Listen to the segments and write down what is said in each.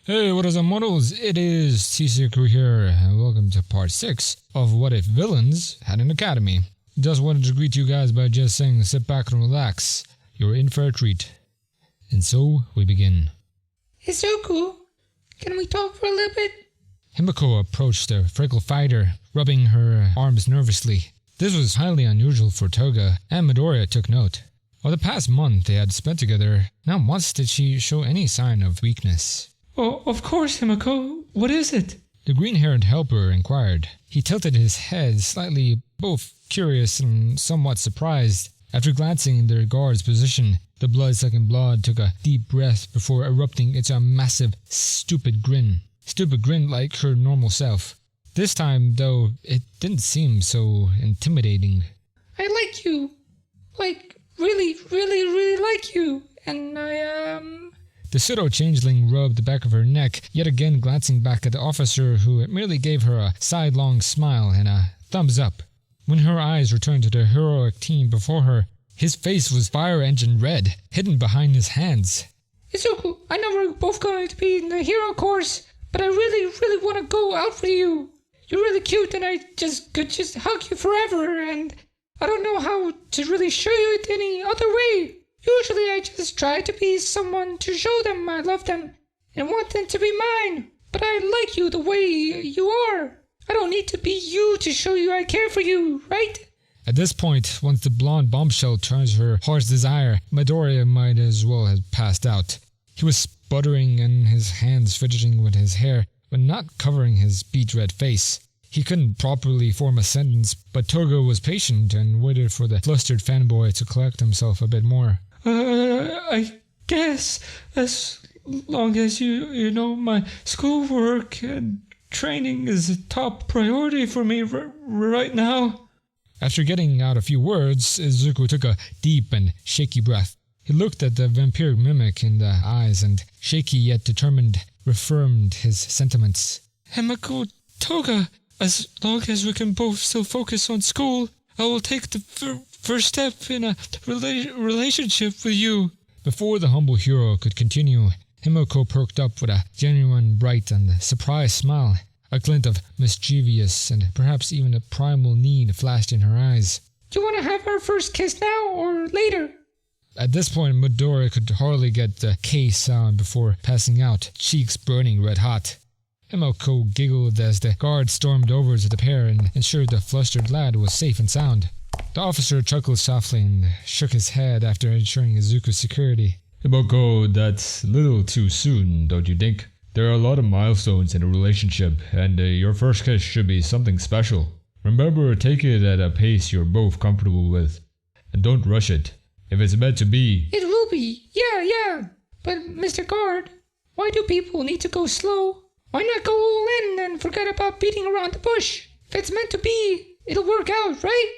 Hey, what is up, models? It is TCCrew here, and welcome to part 6 of What If Villains Had an Academy. Just wanted to greet you guys by just saying sit back and relax. You're in for a treat. And so, we begin. Izuku, can we talk for a little bit? Himiko approached the frail fighter, rubbing her arms nervously. This was highly unusual for Toga, and Midoriya took note. Over the past month they had spent together, not once did she show any sign of weakness. Oh, of course, Himiko. What is it? The green-haired helper inquired. He tilted his head slightly, both curious and somewhat surprised. After glancing in their guard's position, the blood-sucking blood took a deep breath before erupting into a massive, stupid grin. Stupid grin like her normal self. This time, though, it didn't seem so intimidating. I like you. Like, really like you. And The pseudo-changeling rubbed the back of her neck, yet again glancing back at the officer who merely gave her a sidelong smile and a thumbs up. When her eyes returned to the heroic team before her, his face was fire engine red, hidden behind his hands. Izuku, I know we're both going to be in the hero course, but I really want to go out with you. You're really cute and I could just hug you forever, and I don't know how to really show you it any other way. Usually I just try to be someone to show them I love them and want them to be mine, but I like you the way you are. I don't need to be you to show you I care for you, right? At this point, once the blonde bombshell turns her heart's desire, Midoriya might as well have passed out. He was sputtering and his hands fidgeting with his hair, but not covering his beet-red face. He couldn't properly form a sentence, but Toga was patient and waited for the flustered fanboy to collect himself a bit more. I guess as long as you know my schoolwork and training is a top priority for me right now. After getting out a few words, Izuku took a deep and shaky breath. He looked at the vampiric mimic in the eyes and, shaky yet determined, reaffirmed his sentiments. Himiko, Toga, as long as we can both still focus on school, I will take the first step in a relationship with you. Before the humble hero could continue, Himiko perked up with a genuine, bright and surprised smile. A glint of mischievous and perhaps even a primal need flashed in her eyes. Do you want to have our first kiss now or later? At this point, Midoriya could hardly get the K sound before passing out, cheeks burning red hot. Himiko giggled as the guard stormed over to the pair and ensured the flustered lad was safe and sound. The officer chuckled softly and shook his head after ensuring Izuku's security. Himiko, that's a little too soon, don't you think? There are a lot of milestones in a relationship, and your first kiss should be something special. Remember, take it at a pace you're both comfortable with, and don't rush it. If it's meant to be... It will be, yeah. But Mr. Guard, why do people need to go slow? Why not go all in and forget about beating around the bush? If it's meant to be, it'll work out, right?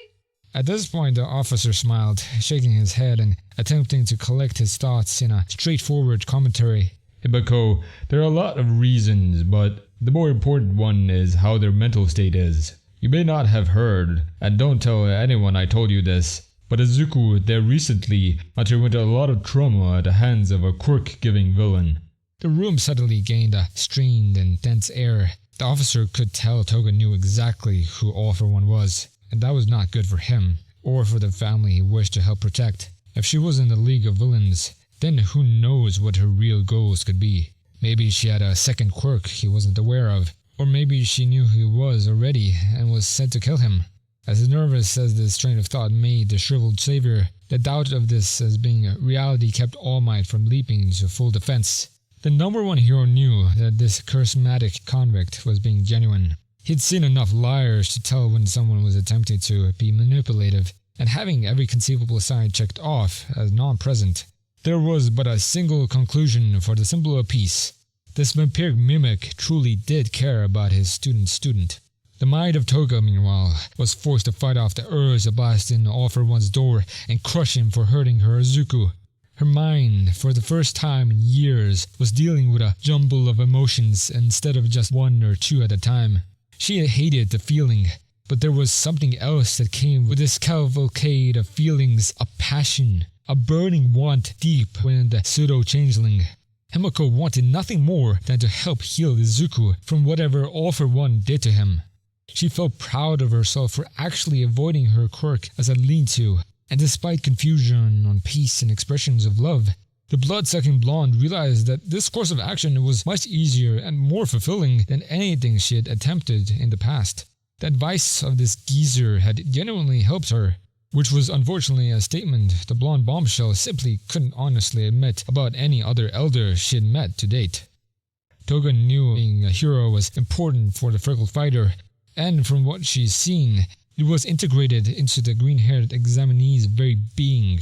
At this point, the officer smiled, shaking his head and attempting to collect his thoughts in a straightforward commentary. Himiko, there are a lot of reasons, but the more important one is how their mental state is. You may not have heard, and don't tell anyone I told you this, but Izuku there recently underwent a lot of trauma at the hands of a quirk-giving villain. The room suddenly gained a strained and tense air. The officer could tell Toga knew exactly who All For One was, and that was not good for him, or for the family he wished to help protect. If she was in the League of Villains, then who knows what her real goals could be. Maybe she had a second quirk he wasn't aware of, or maybe she knew who he was already and was sent to kill him. As nervous as this train of thought made the shriveled savior, the doubt of this as being a reality kept All Might from leaping to full defense. The number one hero knew that this charismatic convict was being genuine. He'd seen enough liars to tell when someone was attempting to be manipulative, and having every conceivable sign checked off as non-present, there was but a single conclusion for the symbol of peace. This vampiric mimic truly did care about his student. The mind of Toga, meanwhile, was forced to fight off the urge to blast in All For One's door and crush him for hurting her Izuku. Her mind, for the first time in years, was dealing with a jumble of emotions instead of just one or two at a time. She hated the feeling, but there was something else that came with this cavalcade of feelings, a passion, a burning want deep within the pseudo-changeling. Himiko wanted nothing more than to help heal Izuku from whatever All for One did to him. She felt proud of herself for actually avoiding her quirk as a lean-to, and despite confusion on peace and expressions of love, the blood-sucking blonde realized that this course of action was much easier and more fulfilling than anything she had attempted in the past. The advice of this geezer had genuinely helped her, which was unfortunately a statement the blonde bombshell simply couldn't honestly admit about any other elder she had met to date. Toga knew being a hero was important for the freckled fighter, and from what she's seen, it was integrated into the green-haired examinee's very being.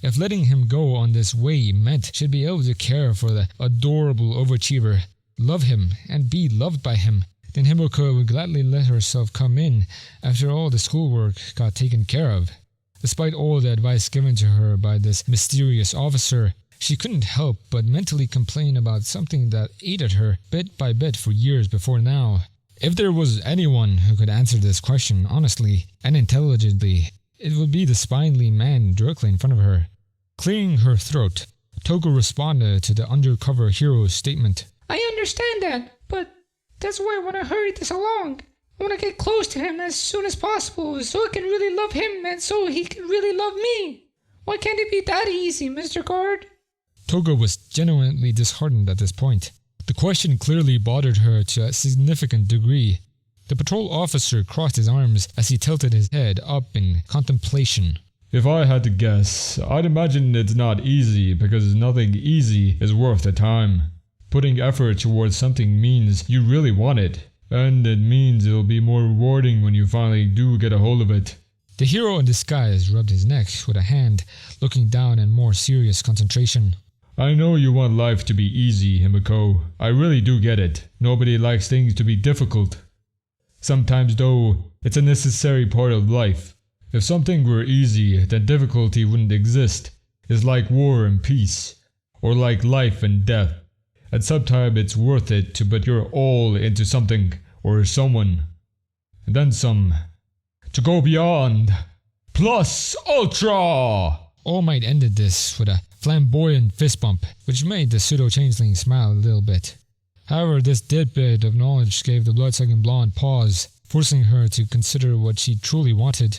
If letting him go on this way meant she'd be able to care for the adorable overachiever, love him, and be loved by him, then Himiko would gladly let herself come in after all the schoolwork got taken care of. Despite all the advice given to her by this mysterious officer, she couldn't help but mentally complain about something that ate at her bit by bit for years before now. If there was anyone who could answer this question honestly and intelligently, it would be the spindly man directly in front of her. Clearing her throat, Toga responded to the undercover hero's statement. I understand that, but that's why I want to hurry this along. I want to get close to him as soon as possible so I can really love him and so he can really love me. Why can't it be that easy, Mr. Guard? Toga was genuinely disheartened at this point. The question clearly bothered her to a significant degree. The patrol officer crossed his arms as he tilted his head up in contemplation. If I had to guess, I'd imagine it's not easy because nothing easy is worth the time. Putting effort towards something means you really want it, and it means it'll be more rewarding when you finally do get a hold of it. The hero in disguise rubbed his neck with a hand, looking down in more serious concentration. I know you want life to be easy, Himiko. I really do get it. Nobody likes things to be difficult. Sometimes though, it's a necessary part of life. If something were easy, then difficulty wouldn't exist. It's like war and peace, or like life and death. And sometimes it's worth it to put your all into something or someone. And then some. To go beyond. Plus Ultra! All Might ended this with a flamboyant fist bump, which made the pseudo-changeling smile a little bit. However, this tidbit of knowledge gave the blood-sucking blonde pause, forcing her to consider what she truly wanted.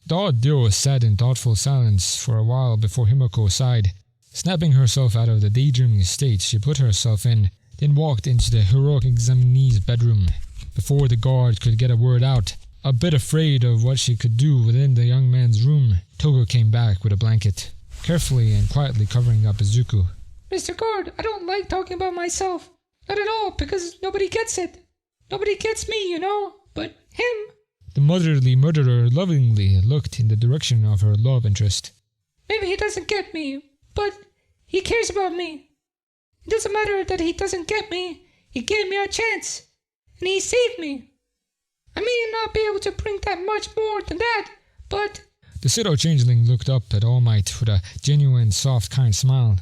The odd duo sat in thoughtful silence for a while before Himiko sighed. Snapping herself out of the daydreaming state she put herself in, then walked into the heroic examinee's bedroom. Before the guard could get a word out, a bit afraid of what she could do within the young man's room, Toga came back with a blanket, carefully and quietly covering up Izuku. Mr. Guard, I don't like talking about myself. Not at all, because nobody gets it. Nobody gets me, you know, but him. The motherly murderer lovingly looked in the direction of her love interest. Maybe he doesn't get me, but he cares about me. It doesn't matter that he doesn't get me. He gave me a chance, and he saved me. I may not be able to bring that much more than that, but... The pseudo-changeling looked up at All Might with a genuine, soft, kind smile.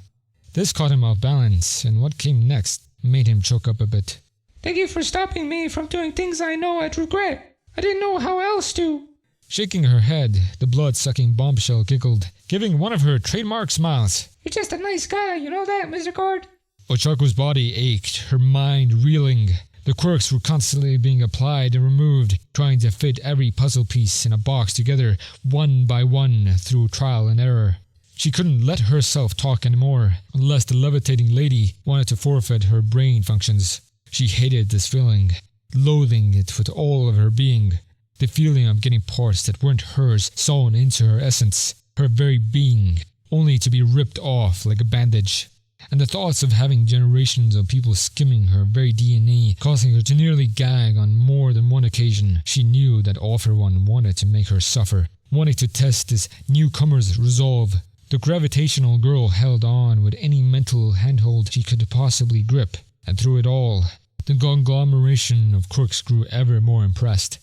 This caught him off balance, and what came next made him choke up a bit. Thank you for stopping me from doing things I know I'd regret. I didn't know how else to. Shaking her head, the blood-sucking bombshell giggled, giving one of her trademark smiles. You're just a nice guy, you know that, Mr. Guard? Ochako's body ached, her mind reeling. The quirks were constantly being applied and removed, trying to fit every puzzle piece in a box together, one by one, through trial and error. She couldn't let herself talk anymore, unless the levitating lady wanted to forfeit her brain functions. She hated this feeling, loathing it with all of her being. The feeling of getting parts that weren't hers sewn into her essence, her very being, only to be ripped off like a bandage. And the thoughts of having generations of people skimming her very DNA, causing her to nearly gag on more than one occasion. She knew that All for One wanted to make her suffer, wanting to test this newcomer's resolve. The gravitational girl held on with any mental handhold she could possibly grip, and through it all, the conglomeration of crooks grew ever more impressed.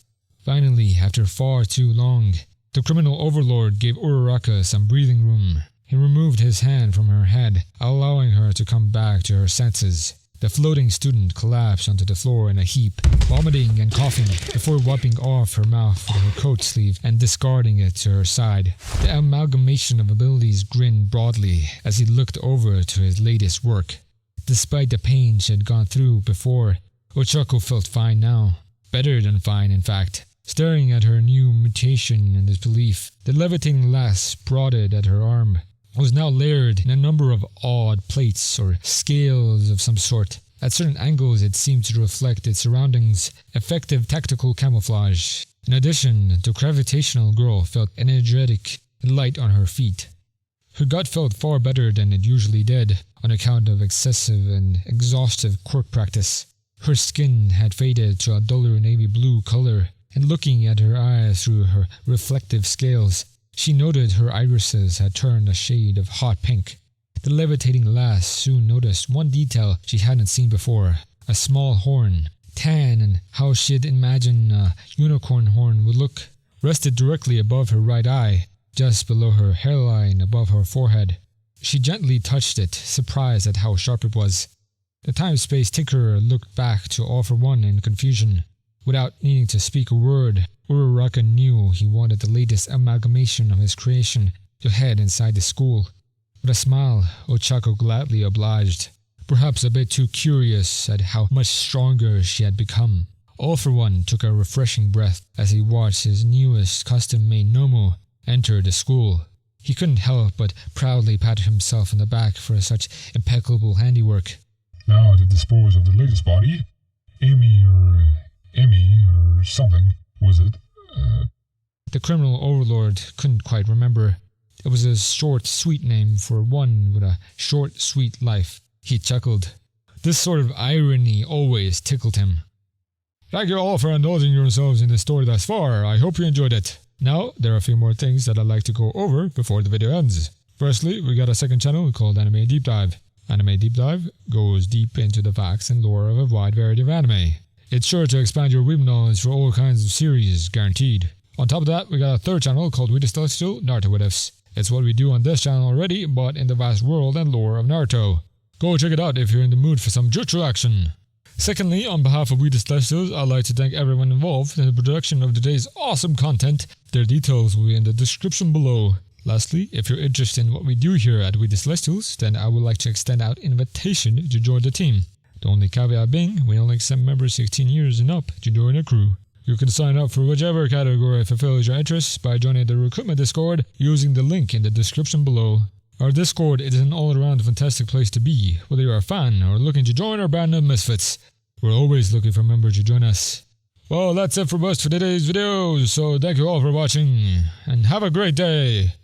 Finally, after far too long, the criminal overlord gave Uraraka some breathing room. He removed his hand from her head, allowing her to come back to her senses. The floating student collapsed onto the floor in a heap, vomiting and coughing, before wiping off her mouth with her coat sleeve and discarding it to her side. The amalgamation of abilities grinned broadly as he looked over to his latest work. Despite the pain she had gone through before, Ochako felt fine now. Better than fine, in fact. Staring at her new mutation in disbelief, the levitating lass prodded at her arm was now layered in a number of odd plates or scales of some sort. At certain angles it seemed to reflect its surroundings, effective tactical camouflage. In addition, the gravitational girl felt energetic and light on her feet. Her gut felt far better than it usually did, on account of excessive and exhaustive quirk practice. Her skin had faded to a duller navy blue color, and looking at her eyes through her reflective scales, she noted her irises had turned a shade of hot pink. The levitating lass soon noticed one detail she hadn't seen before: a small horn, tan and how she'd imagined a unicorn horn would look, rested directly above her right eye, just below her hairline above her forehead. She gently touched it, surprised at how sharp it was. The time-space tinkerer looked back to All for One in confusion. Without needing to speak a word, Uraraka knew he wanted the latest amalgamation of his creation to head inside the school. With a smile, Ochako gladly obliged, perhaps a bit too curious at how much stronger she had become. All for One took a refreshing breath as he watched his newest custom-made Nomu enter the school. He couldn't help but proudly pat himself on the back for such impeccable handiwork. Now to dispose of the latest body, Emmy or something, was it? The criminal overlord couldn't quite remember. It was a short, sweet name for one with a short, sweet life. He chuckled. This sort of irony always tickled him. Thank you all for indulging yourselves in the story thus far. I hope you enjoyed it. Now, there are a few more things that I'd like to go over before the video ends. Firstly, we got a second channel called Anime Deep Dive. Anime Deep Dive goes deep into the facts and lore of a wide variety of anime. It's sure to expand your weeb knowledge for all kinds of series, guaranteed. On top of that, we got a third channel called JoeySourlisVO Naruto What Ifs. It's what we do on this channel already, but in the vast world and lore of Naruto. Go check it out if you're in the mood for some jutsu action. Secondly, on behalf of JoeySourlisVO, I'd like to thank everyone involved in the production of today's awesome content. Their details will be in the description below. Lastly, if you're interested in what we do here at JoeySourlisVO, then I would like to extend out an invitation to join the team. The only caveat being, we only accept members 16 years and up to join our crew. You can sign up for whichever category fulfills your interests by joining the recruitment Discord using the link in the description below. Our Discord is an all-around fantastic place to be, whether you're a fan or looking to join our band of misfits. We're always looking for members to join us. Well, that's it for us for today's video, so thank you all for watching, and have a great day!